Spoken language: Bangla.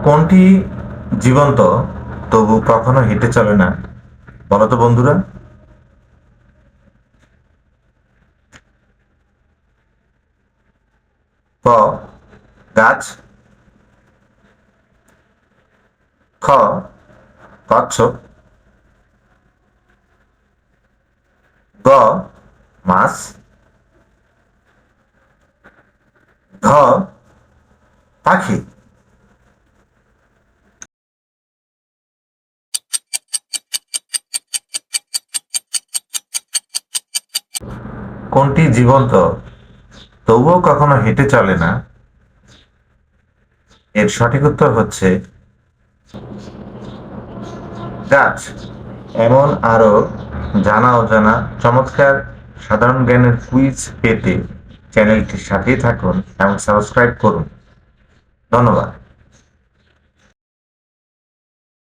কোনটি জীবন্ত তবু কখনো হেঁটে চলে না? বলো তো বন্ধুরা। ক, গাছ। খ, কচ্ছপ। গ, মাছ। ঘ, পাখি। কোনটি জীবন্ত তবুও কখনো হেঁটে চলে না? এর সঠিক উত্তর হচ্ছে গাছ। এমন আরো জানা অজানা চমৎকার সাধারণ জ্ঞানের কুইজ পেতে চ্যানেলটির সাথেই থাকুন এবং সাবস্ক্রাইব করুন। ধন্যবাদ।